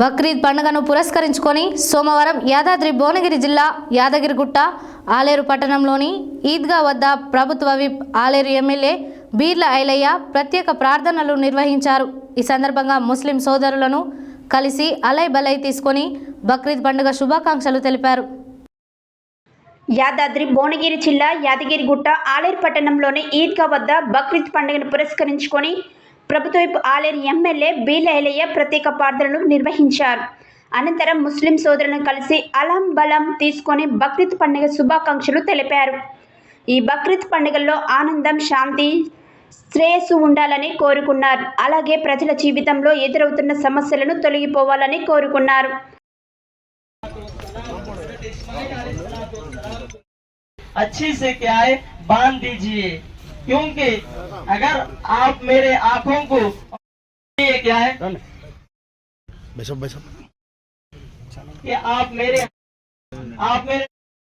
బక్రీద్ పండుగను పురస్కరించుకొని సోమవారం యాదాద్రి భువనగిరి జిల్లా యాదగిరిగుట్ట ఆలేరు పట్టణంలోని ఈద్గా వద్ద ప్రభుత్వ విప్ ఆలేరు ఎమ్మెల్యే బీర్ల ఐలయ్య ప్రత్యేక ప్రార్థనలు నిర్వహించారు। ఈ సందర్భంగా ముస్లిం సోదరులను కలిసి అలై బలై తీసుకొని బక్రీద్ పండుగ శుభాకాంక్షలు తెలిపారు। యాదాద్రి భువనగిరి జిల్లా యాదగిరిగుట్ట ఆలేరు పట్టణంలోని ఈద్గా వద్ద బక్రీద్ పండుగను పురస్కరించుకొని ప్రభుత్వ విప్ ఆలేరు ఎమ్మెల్యే బీర్ల ఐలయ్య ప్రత్యేక ప్రార్థనలు నిర్వహించారు। అనంతరం ముస్లిం సోదరులను కలిసి అలం బలం తీసుకొని బక్రీద్ పండుగ శుభాకాంక్షలు తెలిపారు। ఈ బక్రీద్ పండుగల్లో ఆనందం, శాంతి, శ్రేయస్సు ఉండాలని కోరుకున్నారు। అలాగే ప్రజల జీవితంలో ఎదురవుతున్న సమస్యలను తొలగిపోవాలని కోరుకున్నారు। अच्छी से क्या है बांध दीजिए, क्योंकि अगर आप मेरे आंखों को ये क्या है कि आप मेरे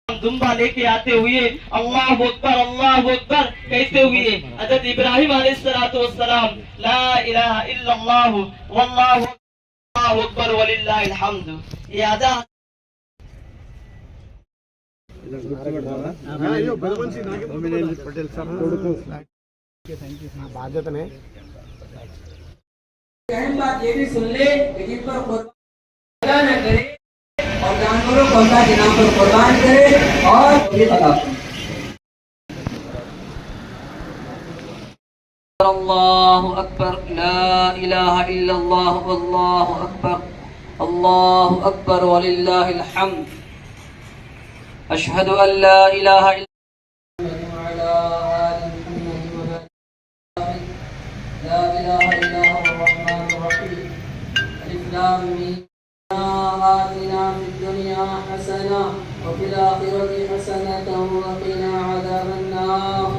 दुम्बा लेके आते हुए अल्लाह अकबर कहते हुए हज़रत इब्राहिम अलैहिस्सलाम ला इलाहा इल्लल्लाह वल्लाहु अकबर वलिल्लाहिल हम्द ये अदा बाध्यतने बात ये भी सुन ले कि जिन पर कुर्बान न करे और जानवरों को अल्लाह के नाम पर कुर्बान करे और ये बता अल्लाहु अकबर ला इलाहा इल्लल्लाह वल्लाहु अकबर वलिल्लाहिल हम्द अशहदु अन ला इलाहा آتنا في الدنيا حسنة وفي الآخرة حسنة وقنا عذاب النار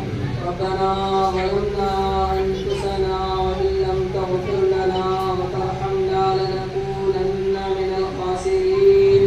ربنا ظلمنا أنفسنا وإن لم تغفر لنا وترحمنا لنكونن من الخاسرين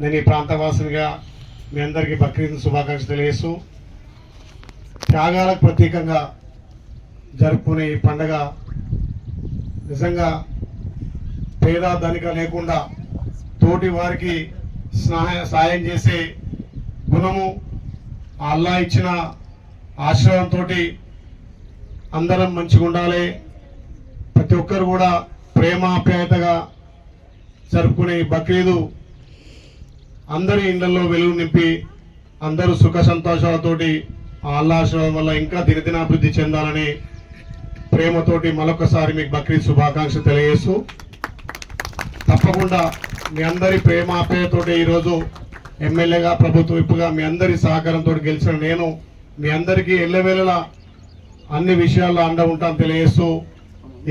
నేను ఈ ప్రాంతవాసినిగా మీ అందరికీ బక్రీద్ శుభాకాంక్షలు తెలియజేస్తూ త్యాగాలకు ప్రతీకంగా జరుపుకునే ఈ పండుగ నిజంగా పేద ధనిక లేకుండా తోటి వారికి సాయం చేసే గుణము అల్లా ఇచ్చిన ఆశ్రయంతో అందరం మంచిగా ఉండాలి, ప్రతి ఒక్కరు కూడా ప్రేమ ఆప్యాయతగా జరుపుకునే బక్రీదు అందరి ఇళ్లలో వెలుగు నింపి అందరూ సుఖ సంతోషాలతోటి అల్లా ఆశీర్వాదం వల్ల ఇంకా దినదినాభివృద్ధి చెందాలని ప్రేమతోటి మరొకసారి మీకు బక్రీద్ శుభాకాంక్షలు తెలియజేస్తూ తప్పకుండా మీ అందరి ప్రేమ ఆప్యాయతోటి ఈరోజు ఎమ్మెల్యేగా ప్రభుత్వ విప్పుగా మీ అందరి సహకారంతో గెలిచిన నేను మీ అందరికీ ఎల్లవేళలా అన్ని విషయాల్లో అండ ఉంటాను తెలియజేస్తూ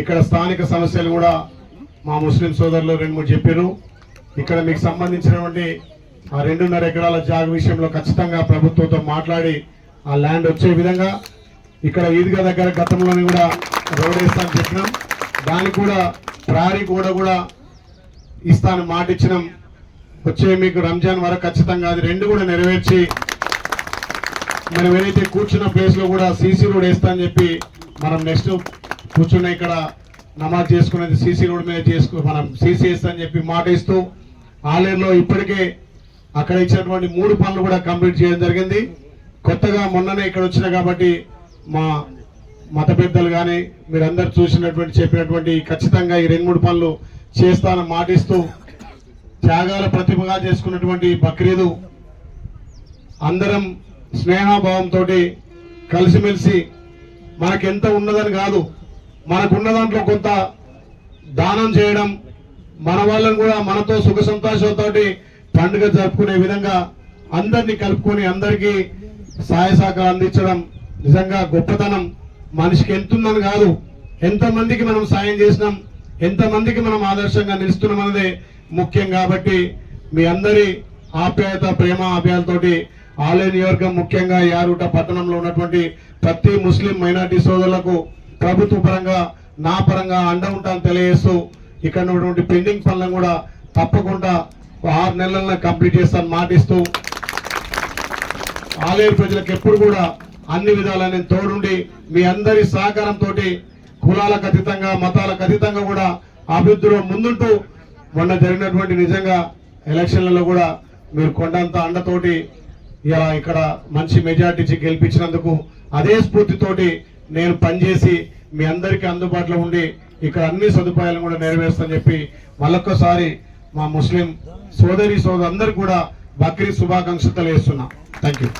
ఇక్కడ స్థానిక సమస్యలు కూడా మా ముస్లిం సోదరులు 2-3 చెప్పారు। ఇక్కడ మీకు సంబంధించినటువంటి ఆ 2.5 ఎకరాల జాగ విషయంలో ఖచ్చితంగా ప్రభుత్వంతో మాట్లాడి ఆ ల్యాండ్ వచ్చే విధంగా ఇక్కడ ఈద్గా దగ్గర గతంలోని కూడా రోడ్ వేస్తానని చెప్పినాం, దానికి కూడా ప్రహరీ కూడా ఇస్తాను మాట ఇచ్చినాం। వచ్చే మీకు రంజాన్ వరకు ఖచ్చితంగా అది 2 కూడా నెరవేర్చి మనం ఏదైతే కూర్చున్న ప్లేస్లో కూడా సీసీ రోడ్ వేస్తా అని చెప్పి మనం నెక్స్ట్ కూర్చున్న ఇక్కడ నమాజ్ చేసుకునేది సీసీ రోడ్ మీద మనం సీసీ వేస్తా అని చెప్పి మాట ఇస్తూ ఆలేరులో ఇప్పటికే అక్కడ ఇచ్చినటువంటి 3 పనులు కూడా కంప్లీట్ చేయడం జరిగింది। కొత్తగా మొన్ననే ఇక్కడ వచ్చిన కాబట్టి మా మత పెద్దలు కానీ మీరందరూ చూసినటువంటి చెప్పినటువంటి ఖచ్చితంగా ఈ 2-3 పనులు చేస్తానని మాటిస్తూ త్యాగాల ప్రతిభగా చేసుకున్నటువంటి బక్రీదు అందరం స్నేహభావంతో కలిసిమెలిసి మనకెంత ఉన్నదని కాదు, మనకున్న దాంట్లో కొంత దానం చేయడం, మన వాళ్ళని కూడా మనతో సుఖ సంతోషాలతోటి పండుగ జరుపుకునే విధంగా అందరినీ కలుపుకొని అందరికీ సహాయ సహకారం అందించడం నిజంగా గొప్పతనం. మనిషికి ఎంతుందని కాదు, ఎంతమందికి మనం సాయం చేసినాం, ఎంతమందికి మనం ఆదర్శంగా నిలుస్తున్నాం అన్నదే ముఖ్యం. కాబట్టి మీ అందరి ఆప్యాయత, ప్రేమ, అభ్యాలతోటి ఆలయ నియోజకవర్గం ముఖ్యంగా యారుట పట్టణంలో ఉన్నటువంటి ప్రతి ముస్లిం మైనార్టీ సోదరులకు ప్రభుత్వ పరంగా నా పరంగా అండ ఉంటాను తెలియజేస్తూ, ఇక్కడ ఉన్నటువంటి పెండింగ్ పనులను కూడా తప్పకుండా 6 నెలల్లో కంప్లీట్ చేస్తాను మాటిస్తూ, ఆలయ ప్రజలకు ఎప్పుడు కూడా అన్ని విధాలా నేను తోడుండి మీ అందరి సహకారంతో కులాలకు అతీతంగా, మతాలకు అతీతంగా కూడా అభివృద్ధిలో ముందుంటూ మొన్న జరిగినటువంటి నిజంగా ఎలక్షన్లలో కూడా మీరు కొండంత అండతోటి ఇలా ఇక్కడ మంచి మెజార్టీ గెలిపించినందుకు అదే స్ఫూర్తితోటి నేను పనిచేసి మీ అందరికీ అందుబాటులో ఉండి ఇక్కడ అన్ని సదుపాయాలను కూడా నెరవేరుస్తానని చెప్పి మళ్ళొక్కసారి మా ముస్లిం సోదరి సోదరులందరికీ కూడా బక్రీద్ శుభాకాంక్షలు తెలియజేస్తున్నా. Thank you.